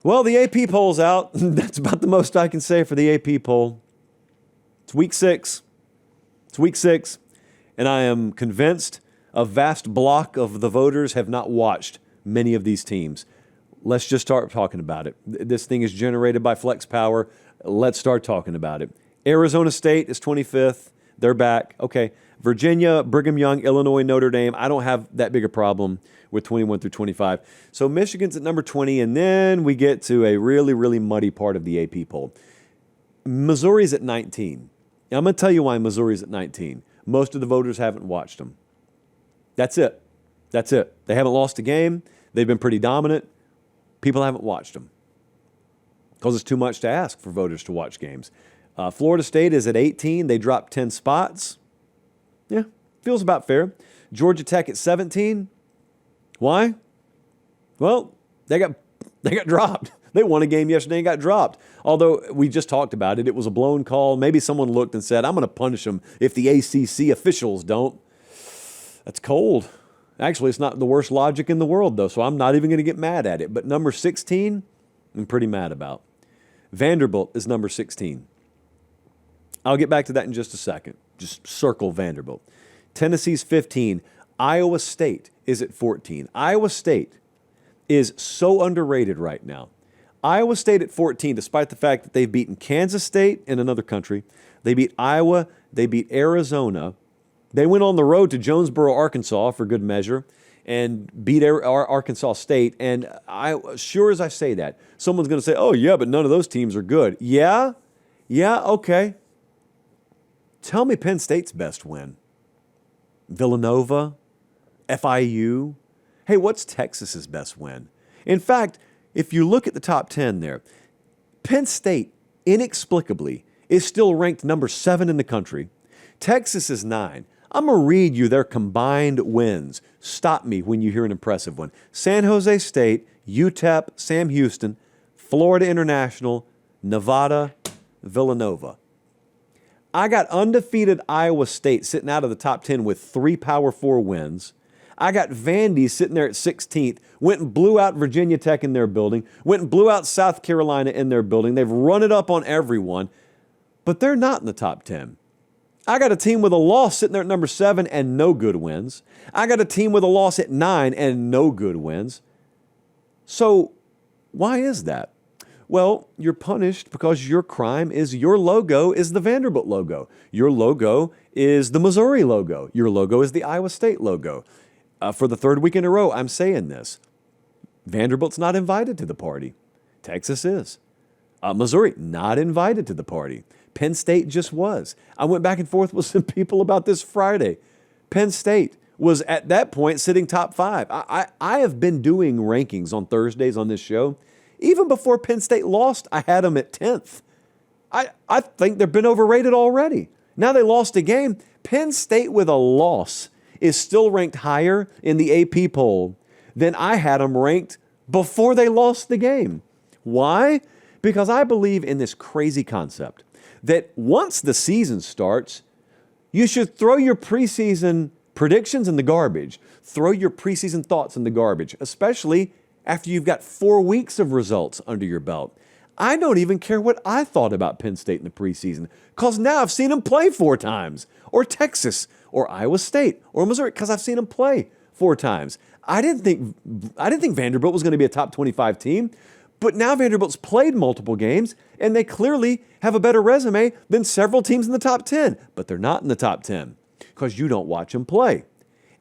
Well, the AP poll's out. That's about the most I can say for the AP poll. It's week 6. It's week 6. And I am convinced a vast block of the voters have not watched many of these teams. Let's just start talking about it. This thing is generated by Flex Power. Let's start talking about it. Arizona State is 25th. They're back. Okay. Virginia, Brigham Young, Illinois, Notre Dame. I don't have that big a problem with 21 through 25. So Michigan's at number 20, and then we get to a really, really muddy part of the AP poll. Missouri's at 19. Now, I'm going to tell you why Missouri's at 19. Most of the voters haven't watched them. That's it. That's it. They haven't lost a game. They've been pretty dominant. People haven't watched them because it's too much to ask for voters to watch games. Florida State is at 18. They dropped 10 spots. Yeah, feels about fair. Georgia Tech at 17. Why? Well, they got dropped. They won a game yesterday and got dropped. Although we just talked about it, it was a blown call. Maybe someone looked and said, I'm going to punish them if the ACC officials don't. That's cold. Actually, it's not the worst logic in the world, though, so I'm not even going to get mad at it. But number 16, I'm pretty mad about. Vanderbilt is number 16. I'll get back to that in just a second. Just circle Vanderbilt. Tennessee's 15. Iowa State is at 14. Iowa State is so underrated right now. Iowa State at 14, despite the fact that they've beaten Kansas State in another country. They beat Iowa. They beat Arizona. They went on the road to Jonesboro, Arkansas, for good measure, and beat Arkansas State. And sure as I say that, someone's going to say, oh, yeah, but none of those teams are good. Yeah? Yeah, okay. Tell me Penn State's best win. Villanova? FIU? Hey, what's Texas's best win? In fact, if you look at the top 10 there, Penn State, inexplicably, is still ranked number 7 in the country. Texas is 9. I'm going to read you their combined wins. Stop me when you hear an impressive one. San Jose State, UTEP, Sam Houston, Florida International, Nevada, Villanova. I got undefeated Iowa State sitting out of the top 10 with 3 Power 4 wins. I got Vandy sitting there at 16th, went and blew out Virginia Tech in their building, went and blew out South Carolina in their building. They've run it up on everyone, but they're not in the top 10. I got a team with a loss sitting there at number 7 and no good wins. I got a team with a loss at 9 and no good wins. So why is that? Well, you're punished because your crime is your logo is the Vanderbilt logo. Your logo is the Missouri logo. Your logo is the Iowa State logo. For the 3rd week in a row, I'm saying this. Vanderbilt's not invited to the party. Texas is. Missouri, not invited to the party. Penn State just was. I went back and forth with some people about this Friday. Penn State was at that point sitting top 5. I have been doing rankings on Thursdays on this show. Even before Penn State lost, I had them at 10th. I think they've been overrated already. Now they lost a game. Penn State with a loss is still ranked higher in the AP poll than I had them ranked before they lost the game. Why? Because I believe in this crazy concept that once the season starts, you should throw your preseason predictions in the garbage. Throw your preseason thoughts in the garbage, especially after you've got 4 weeks of results under your belt. I don't even care what I thought about Penn State in the preseason because now I've seen them play 4 times, or Texas, or Iowa State, or Missouri, because I've seen them play 4 times. I didn't think Vanderbilt was going to be a top 25 team, but now Vanderbilt's played multiple games, and they clearly have a better resume than several teams in the top 10, but they're not in the top 10 because you don't watch them play,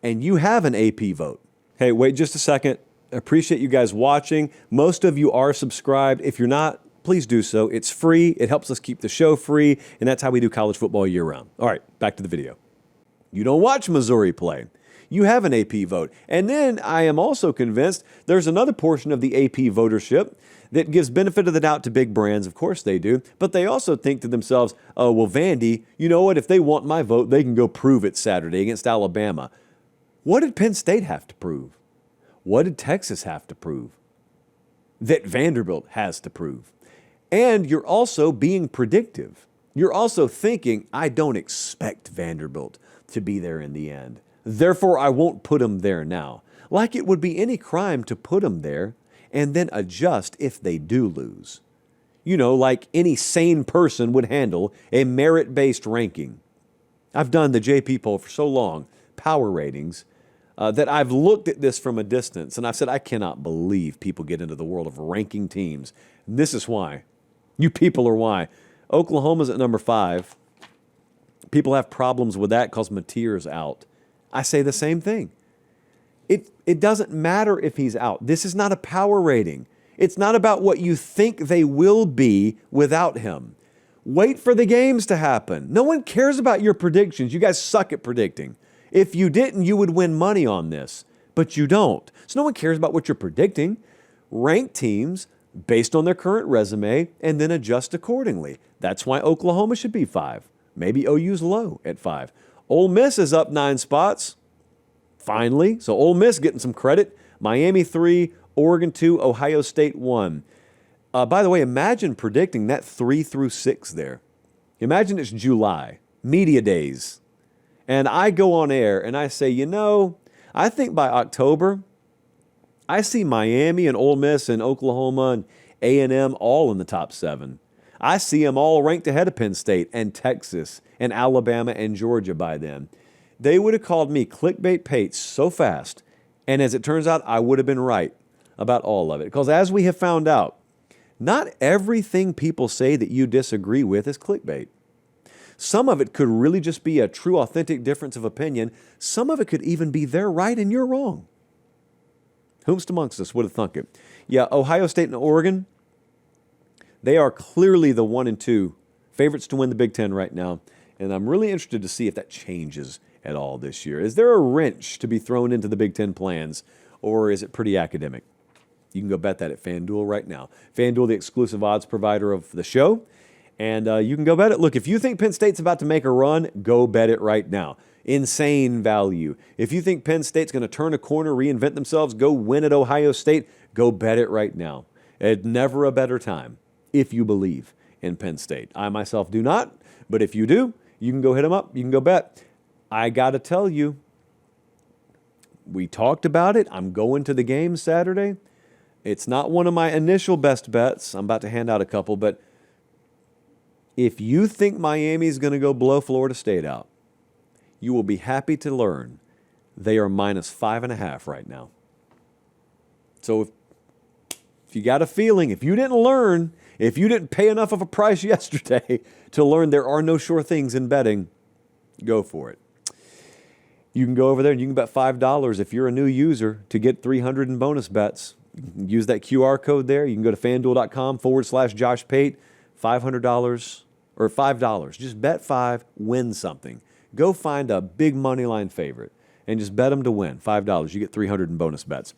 and you have an AP vote. Hey, wait just a second. I appreciate you guys watching. Most of you are subscribed. If you're not, please do so. It's free. It helps us keep the show free, and that's how we do college football year-round. All right, back to the video. You don't watch Missouri play. You have an AP vote. And then I am also convinced there's another portion of the AP votership that gives benefit of the doubt to big brands. Of course they do. But they also think to themselves, oh, well, Vandy, you know what? If they want my vote, they can go prove it Saturday against Alabama. What did Penn State have to prove? What did Texas have to prove? That Vanderbilt has to prove. And you're also being predictive. You're also thinking, I don't expect Vanderbilt to be there in the end. Therefore, I won't put them there now. Like it would be any crime to put them there and then adjust if they do lose. Like any sane person would handle a merit-based ranking. I've done the JP poll for so long, power ratings, that I've looked at this from a distance, and I've said, I cannot believe people get into the world of ranking teams. And this is why. You people are why. Oklahoma's at number 5. People have problems with that because Mateer's out. I say the same thing. It doesn't matter if he's out. This is not a power rating. It's not about what you think they will be without him. Wait for the games to happen. No one cares about your predictions. You guys suck at predicting. If you didn't, you would win money on this, but you don't. So no one cares about what you're predicting. Rank teams based on their current resume and then adjust accordingly. That's why Oklahoma should be 5. Maybe OU's low at 5. Ole Miss is up 9 spots. Finally. So Ole Miss getting some credit. Miami 3, Oregon 2, Ohio State 1. By the way, imagine predicting that 3 through 6 there. Imagine it's July, media days. And I go on air and I say, I think by October, I see Miami and Ole Miss and Oklahoma and A&M all in the top 7. I see them all ranked ahead of Penn State and Texas and Alabama and Georgia by then. They would have called me clickbait Pate so fast. And as it turns out, I would have been right about all of it. Because as we have found out, not everything people say that you disagree with is clickbait. Some of it could really just be a true, authentic difference of opinion. Some of it could even be they're right and you're wrong. Whomst amongst us would have thunk it? Yeah, Ohio State and Oregon, they are clearly the 1 and 2 favorites to win the Big Ten right now. And I'm really interested to see if that changes at all this year. Is there a wrench to be thrown into the Big Ten plans, or is it pretty academic? You can go bet that at FanDuel right now. FanDuel, the exclusive odds provider of the show. And you can go bet it. Look, if you think Penn State's about to make a run, go bet it right now. Insane value. If you think Penn State's going to turn a corner, reinvent themselves, go win at Ohio State, go bet it right now. It's never a better time if you believe in Penn State. I myself do not, but if you do, you can go hit them up. You can go bet. I got to tell you, we talked about it. I'm going to the game Saturday. It's not one of my initial best bets. I'm about to hand out a couple, but if you think Miami's going to go blow Florida State out, you will be happy to learn they are minus 5.5 right now. So if you got a feeling, if you didn't pay enough of a price yesterday to learn there are no sure things in betting, go for it. You can go over there and you can bet $5 if you're a new user to get 300 in bonus bets. You can use that QR code there. You can go to FanDuel.com/Josh Pate, $500 or $5. Just bet 5, win something. Go find a big money line favorite and just bet them to win. $5. You get 300 in bonus bets.